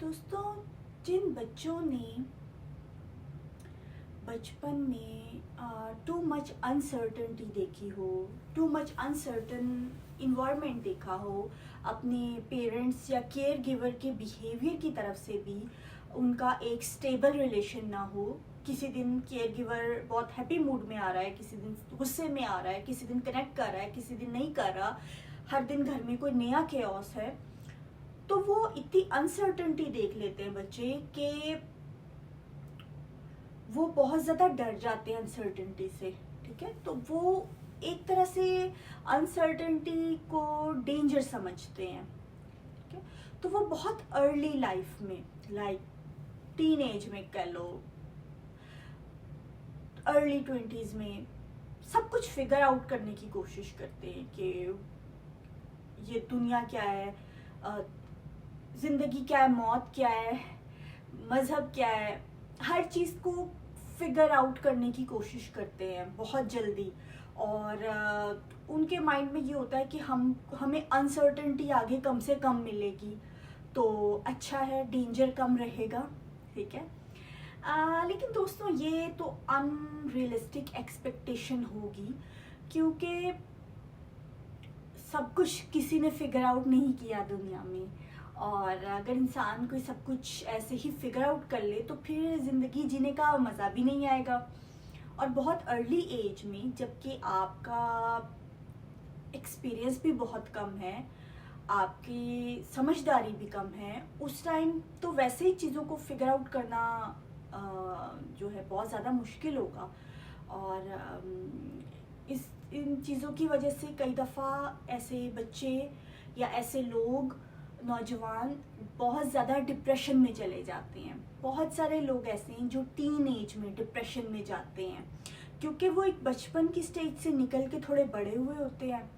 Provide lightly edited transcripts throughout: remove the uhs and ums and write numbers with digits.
दोस्तों, जिन बच्चों ने बचपन में टू मच अनसर्टनटी देखी हो, टू मच अनसर्टन इन्वायरमेंट देखा हो, अपने पेरेंट्स या केयर गिवर के बिहेवियर की तरफ से भी उनका एक स्टेबल रिलेशन ना हो। किसी दिन केयर गिवर बहुत हैप्पी मूड में आ रहा है, किसी दिन गुस्से में आ रहा है, किसी दिन कनेक्ट कर रहा है, किसी दिन नहीं कर रहा, हर दिन घर में कोई नया केओस है, तो वो इतनी अनसर्टनटी देख लेते हैं बच्चे कि वो बहुत ज़्यादा डर जाते हैं अनसर्टेनिटी से। ठीक है, तो वो एक तरह से अनसर्टेनिटी को डेंजर समझते हैं। ठीक है, तो वो बहुत अर्ली लाइफ में, लाइक टीन एज में कह लो, अर्ली 20s में सब कुछ फिगर आउट करने की कोशिश करते हैं कि ये दुनिया क्या है, जिंदगी क्या है, मौत क्या है, मजहब क्या है, हर चीज़ को फिगर आउट करने की कोशिश करते हैं बहुत जल्दी। और उनके माइंड में ये होता है कि हमें अनसर्टेनिटी आगे कम से कम मिलेगी तो अच्छा है, डेंजर कम रहेगा। ठीक है, लेकिन दोस्तों ये तो अनरियलिस्टिक एक्सपेक्टेशन होगी, क्योंकि सब कुछ किसी ने फिगर आउट नहीं किया दुनिया में। और अगर इंसान कोई सब कुछ ऐसे ही फिगर आउट कर ले तो फिर ज़िंदगी जीने का मज़ा भी नहीं आएगा। और बहुत अर्ली एज में, जबकि आपका एक्सपीरियंस भी बहुत कम है, आपकी समझदारी भी कम है, उस टाइम तो वैसे ही चीज़ों को फिगर आउट करना जो है बहुत ज़्यादा मुश्किल होगा। और इन चीज़ों की वजह से कई दफ़ा ऐसे बच्चे या ऐसे लोग, नौजवान बहुत ज़्यादा डिप्रेशन में चले जाते हैं। बहुत सारे लोग ऐसे हैं जो टीन एज में डिप्रेशन में जाते हैं, क्योंकि वो एक बचपन की स्टेज से निकल के थोड़े बड़े हुए होते हैं।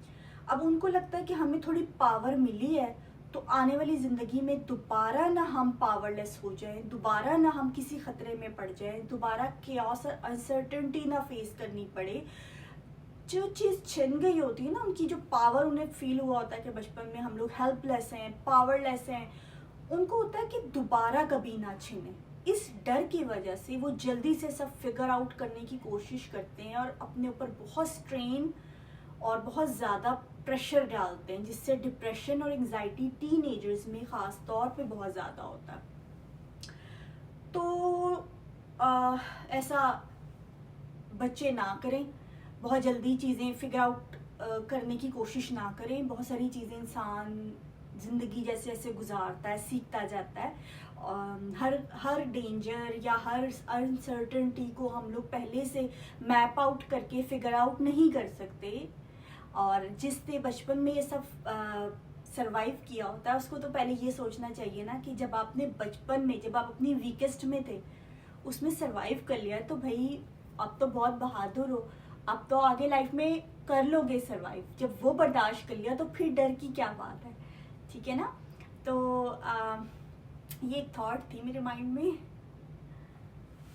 अब उनको लगता है कि हमें थोड़ी पावर मिली है, तो आने वाली ज़िंदगी में दोबारा ना हम पावरलेस हो जाएं, दोबारा ना हम किसी ख़तरे में पड़ जाएं, दोबारा केओस और अनसर्टेनिटी ना फेस करनी पड़े। जो चीज़ छिन गई होती है ना, उनकी जो पावर उन्हें फील हुआ होता है कि बचपन में हम लोग हेल्पलेस हैं, पावरलेस हैं, उनको होता है कि दोबारा कभी ना छिने। इस डर की वजह से वो जल्दी से सब फिगर आउट करने की कोशिश करते हैं और अपने ऊपर बहुत स्ट्रेन और बहुत ज़्यादा प्रेशर डालते हैं, जिससे डिप्रेशन और एंजाइटी टीनेजर्स में ख़ास तौर पे बहुत ज़्यादा होता है। तो ऐसा बच्चे ना करें, बहुत जल्दी चीज़ें फिगर आउट करने की कोशिश ना करें। बहुत सारी चीज़ें इंसान ज़िंदगी जैसे जैसे गुजारता है सीखता जाता है। हर डेंजर या हर अनसर्टेनिटी को हम लोग पहले से मैप आउट करके फिगर आउट नहीं कर सकते। और जिसने बचपन में ये सब सरवाइव किया होता है, उसको तो पहले ये सोचना चाहिए ना कि जब आपने बचपन में, जब आप अपनी वीकेस्ट में थे, उसमें सरवाइव कर लिया, तो भाई अब तो बहुत बहादुर हो, अब तो आगे लाइफ में कर लोगे सरवाइव। जब वो बर्दाश्त कर लिया तो फिर डर की क्या बात है। ठीक है ना, तो ये एक थॉट थी मेरे माइंड में।